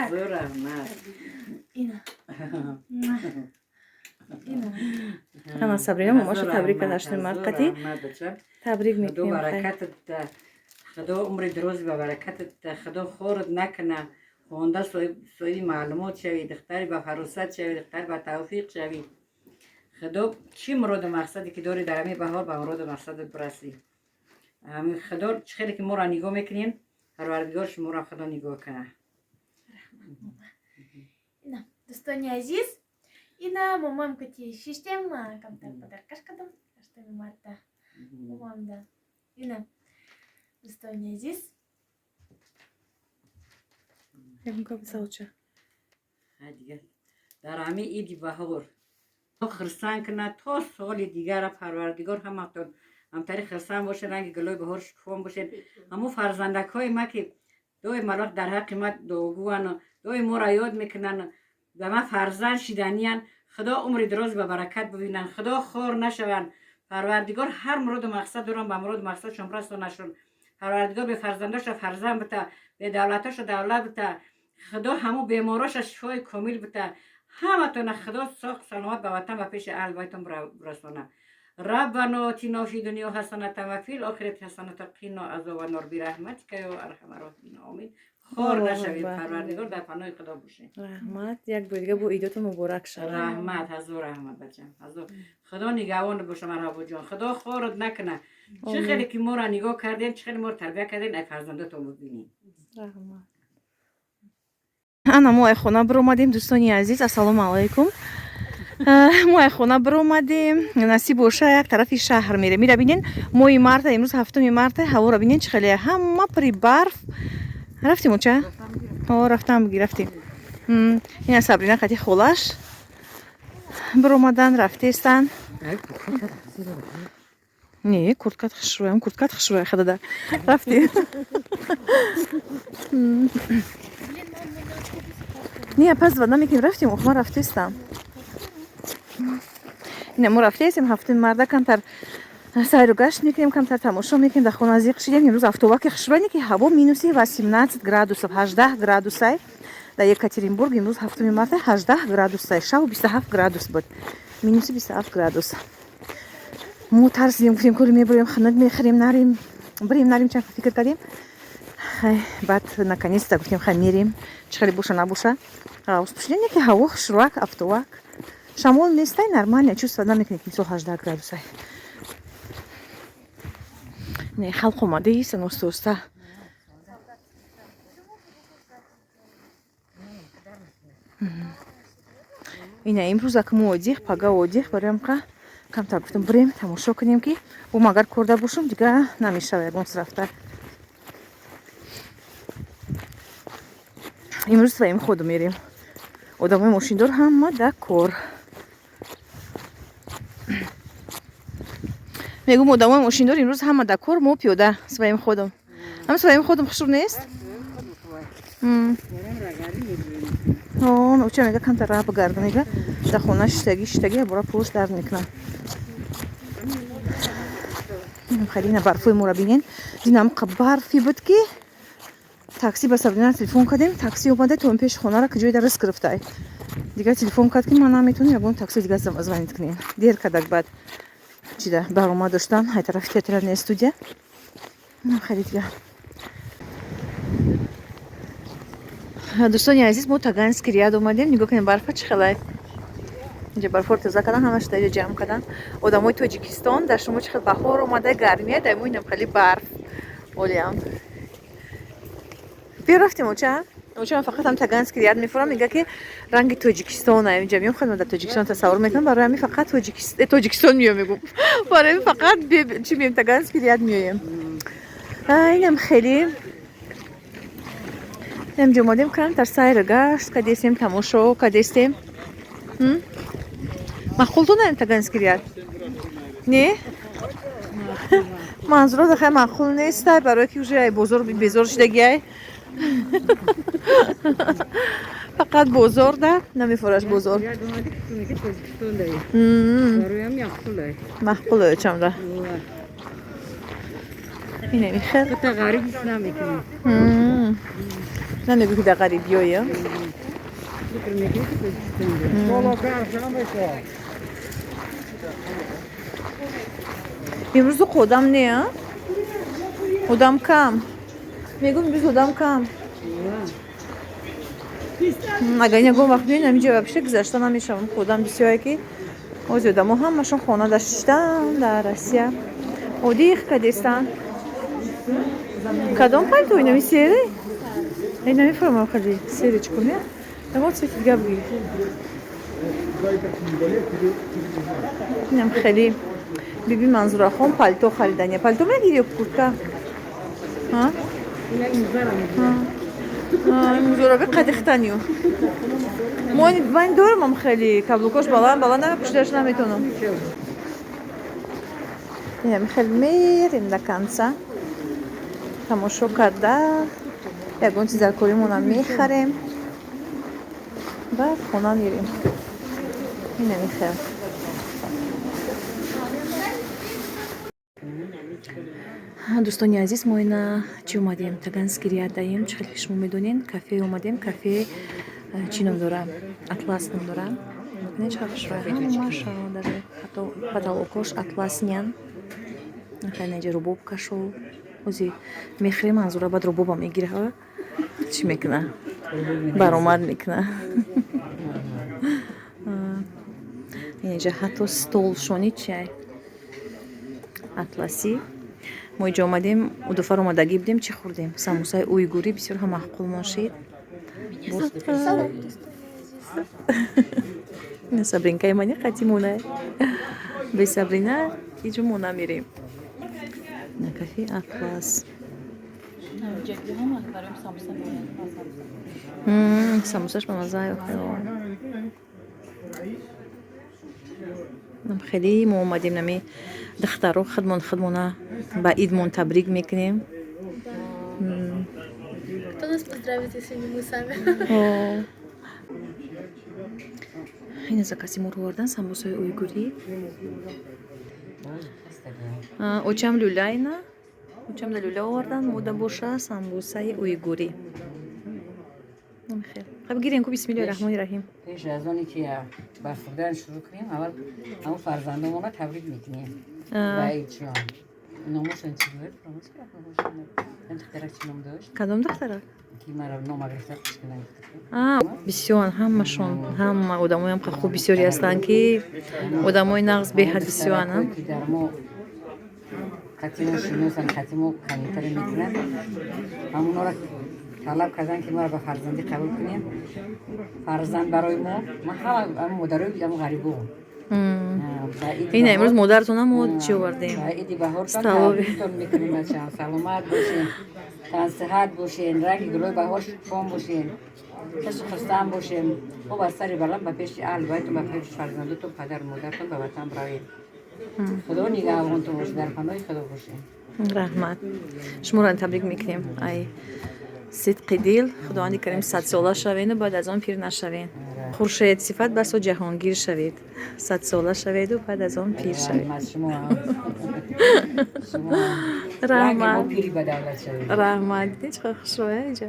حضور رحمت اینا انا صبرینا ماماشو تبریک داشتیم مرقتی تبریک خدا میکنیم برکتت ده خدا عمر دراز به برکتت ده خدا خورد نکنه خونده سوی معلومات شوی دختری به فروست شوی دختر به توفیق شوی خدا چی مراد مقصدی که داری در همین بهار به مراد مقصدت برسی همین خدا چه خیلی که ما را نگاه میکنین پروردگار شما را خدا نگاه کنه اینا دوستانی عزیز اینا مامام کتی شیشتم کم تر پدرکش کدام داشتم مرده مامام ده اینا دوستانی عزیز هم که بسوچه دیگه در همین عید بهار خرسان کنه تا سال دیگر پروردگار همطوری خرسان باشه رنگ گلای بهار شکوفان باشه همون فرزندک های ما که دوی ملاک در حق ما دوگوان دوی ما را یاد میکنن و ما فرزند شیدنیان خدا عمر دراز به برکت ببینن خدا خور نشون پروردگار هر مراد مقصد دارن به مراد مقصد شما رسونشون پروردگار به فرزنداش فرزند بته به دولتاش دولت بته خدا همو بیماراش شفای کامل بته همه تون خدا ساق سلامت به وطن و پیش اهل بیتم برسونه ربنا آتنا فی دنیا حسنة و فی الآخرة حسنة قنا عذاب النار برحمتک یا ارحم الراحمین آمین خور نشوید پروردگار در پناه خدا باشه رحمت یک بار دیگه با عیدات مبارک شد رحمت حضور رحمت بچم حضور خدا نگهبان باشه مرحبا جان خدا خورت نکنه چه خیلی که ما را نگاه کردین چه خیلی ما را تربیت کردین ای فرزنداتون ببینین رحمت انا ما خونه بر اومدیم دوستانی عزیز السلام علیکم ما خونه بر اومدیم نصیب باشه یک طرفی شهر میره میره ببینین ماه مارت امروز هفتم مارت هوا رو ببینین چه خیلی همه پری برف رفتیم اونجا رفتم گرفتیم این صبرینا خاطی خلاش بر اومدن رفتیستن نه کورتکات خشرویم کورتکات خشروی خدا ده رفتی نه پس بعد نمیکنیم رفتیم ما رفتیستم نه ما رفتیم هفته مرده کمتر سیر و گشت میکنیم کمتر تماشا میکنیم در خونه از یک شدیم امروز افتوبک خشروینی که هوا مینوسی و 17 گرادوس 18 گرادوس در یکاترینبورگ امروز هفتم مارت 18 گرادوس شب 27 گرادوس بود مینوسی 27 گرادوس مو ترسیدیم گفتیم کلی میبریم خنک میخریم نریم چند فکر کردیم بعد наконец-то گفتیم خیلی میریم چه خیلی باشه نباشه وسپشلینی که هوا خشروک افتوبک شمال نیست نرمال чувство نمیکنید مثل 18 گرادوس نه خلق اومده ایست نوستوسته اینه امروز اکمو одих پگاه одих بریم که کمتر گفتم بریم تماشا کنیم که و مگر کرده باشم دیگه نمیشه یگونس رفته امروز своим ходом میریم آدمای ماشیندار همه در کار میگم آدمای ماشیندار امروز همه در کار ما پیاده своим ходом هم своим ходом خشور نیست نوچه میگه کمتر راه بگردم میگه در خونه شتگی برای پوش درد میکنم خیلی نه برفوی ما را بینین دینم برفی بود که تاکسی به صبرینا تلفن کردیم تاکسی اومده تو پیش خونه را که جای درس گرفته دیگه تلفن کرد که من نمیتونم یگون تاکسی دیگه زمانیت کنیم دیر کدک بعد چیده برنامه داشتم های طرف تئاتر استودیو خیلی دیگه دوستانی عزیز ما تاگانسکی ریاد اومدیم نگاه کنیم برف چه خیلی اینجا برف تازه کردن همش تا جمع کردن آدمای تاجیکستان در شما چه خیلی بهار اومده گرمیه در اینم خیلی برف اولیم بیا رفتیم اوچه من فقط هم تاگانسکی ریاد میفورم میگه که رنگ تاجیکستان اینجا میام خودم در تاجیکستان تصور میکنم برای همین فقط تاجیکستان میام میگم برای همین فقط چی میام تاگانسکی ریاد میایم اینم خیلی اینجا اومدیم کردم در سیر گشت کدیستیم تماشا کدیستیم معقول تو نریم تاگانسکی ریاد نه منظور دخواه معقول نیست برای که اوجه بزرگ شدگیه فقط بزرگ ده نمیفورش بزرگ معقوله چم ده اینه میخیر غریب نمیکنیم نمیگو که در غریبی ها امروز خودم نه خودم کم میگم امروز خودم کم اگر این گم وقت بیاین همینجا بشه گذشته نمیشم خودم بسیاری که اوزی دم همشون خانه داشتن در روسیه و دیگه کدیستان کدام پالتو اینو میسیری اینو میفرمام خیلی سیری چکونه اما چه دیگه بگی اینم خیلی بیبی منظور خون پالتو خریدنیه پالتو میگیری و کورتکا ها این موزورا قدختنیو من دورم هم خیلی کابلوکاش بالا نمیپوشیدش نمیتونم اینم خیلی میریم دکنسه تماشا کرده یکون چیز الکلیمون میخریم و خونه میریم اینه میخریم دوستانی عزیز ما اینا چی اومدیم تاگانسکیریه دایم چه خیلی شما میدونین کافه اومدیم کافه چی نام داره اطلس نام داره نه چه خوش راه ماشاءالله داره حتی потолокош атласнян خیلی نجار روبوب کشو اوزی میخریم منظوره بعد روبوبم میگیره ها چی میکنه برآمد میکنه اینجا حتی стол شونی چیه اطلسی ما اینجا آمدیم و دو اومدگی بودیم چی خوردیم سموسای اویگوری بسیار هم معقول ماشید نه سابرینکای منی خطی مونه به سابرینا اینجا مونه میریم نه کافی اطلس سموساش به مزه خیلی ما اومدیم نمی دخترو خدمونه با ایدمون تبریک میکنیم Кто нас поздравит, если не мы сами? این زکاسی مروردن سموسای اویگوری اوچم لولا اینا اوچم لولا آوردن مودا بوشا سموسای اویگوری خیلی خب گیریم کو بسم الله الرحمن الرحیم پیش از اونی که برخوردن شروع کنیم اول همون فرزندمون رو تبریک میکنیم و ایچیان ناموشن چی بود؟ ناموش که ناموشن این دخترک چی نام داشت؟ کدام دخترک؟ که مرا نام گرفته کشکنه بسیار همشون هم آدمای هم خوب بسیاری هستن که آدمای نغز به حد بسیار هم که در ما خطیمو شنوسن خطیمو کنیتر میکنن همونا را طلب کردن که ما را به فرزندی قبول کنیم فرزند برای ما همه مادرای بیدم غریبو این امروز مادرتون هم چی آوردیم؟ ایدی بهار تبریکتون میکنیم بچه هم سلامت باشین تن صحت باشین رنگ گلوی بهار شام باشین کسی خستان باشین خوب از سری بلند به پیش اهل بیتون به پیش فرزندتون پدر مادرتون به وطن بروید خدا نگهبانتون باشه در پناه خدا باشین رحمت شما را تبریک میکنیم ای صدق دل خداوند کریم 100 ساله شوین و بعد از آن پیر نشوین خورشید صفت بس و جهانگیر شوید 100 ساله شوید و بعد از آن پیر شوید رحمت دیچ خوش روه اینجا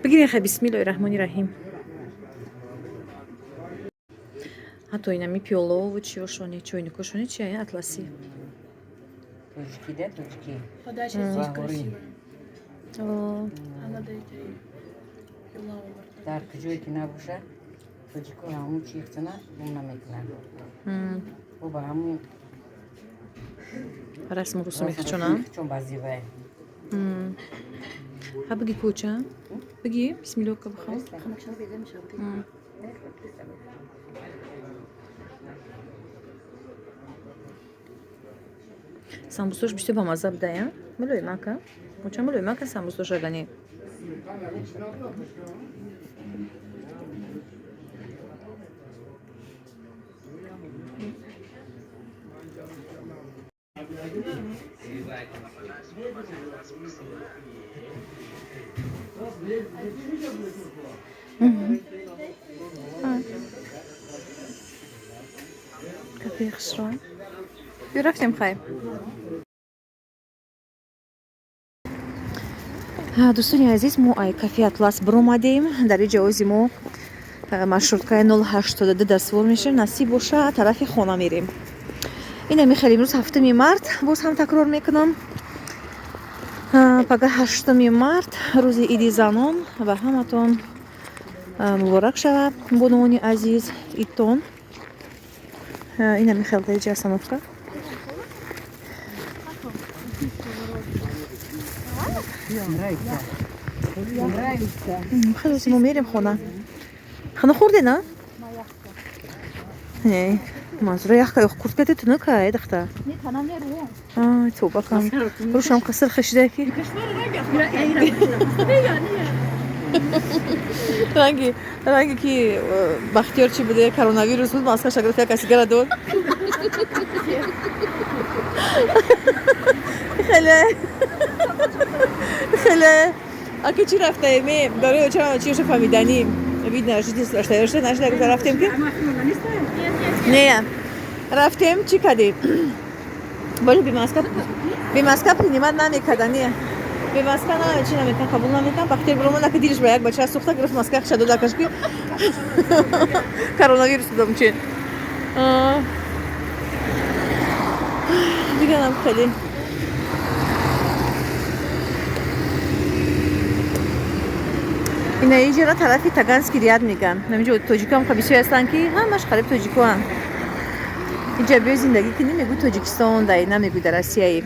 بگیرین خیلی بسم الله الرحمن الرحیم حتی اینمی پیولو و چیوشونی چوینکوشونی چیه اطلسی Точки, да, точки? Подача здесь красивая. Она дает در کجایی که نباشه توجیکو همون چی اختنا اون نمیکنن و با همون رسم و رسومی خچونم چون بعضی وای ها بگی کوچه بگی بسم الله که بخواه سامبوسوش بیشتر با مزه بده ملوی مکه موچه ملوی مکه سامبوسوش اگنی کافی خسران بیرفتیم خواهیم дӯстони азиз, мо ай кафе Атлас биромадем. дар ин ҷози мо маршруткаи 082 дастворд мешавем. насиб боша тарафи хона мерем. ина мехел имрӯз 7 март, боз ҳам такрор мекунам. пага 8 март рӯзи иди занон ва ҳаматон муборак шавад бонувони азиз идтон. ина мехел дар ҷа остановка. خلاص ما میریم خونه. خونه خوردی نه؟ نه. مازرو یخ که خورد کتی تو نکه دخته. نه تنم نرو. تو بکن. روشم قصر خشیده کی؟ رنگی کی بختیار چی بوده کرونا ویروس بود ماسکش گرفت کسی گردون. خیلی اگه چی رفته ایم برای چرا چیش فهمیدنیم ببین نشدی نشده اگه رفتیم که نه رفتیم چی کردیم باید بی ماسک نیمت نمیکردنیه بی ماسک نه چی نمیکن قبول نمیکن وقتی برام که دیرش به یک بچه سوخته گرفت ماسک شد دادکش که کرونا ویروس بودم چی دیگه نم خیلی اینا یه جرا طرفی تاگانسکی ریاد میگن نمیشه توجیک هم خبیسی هستن که همش خریب توجیکو هم اینجا به زندگی که نمیگو توجیکستان دایی نمیگو در آسیایی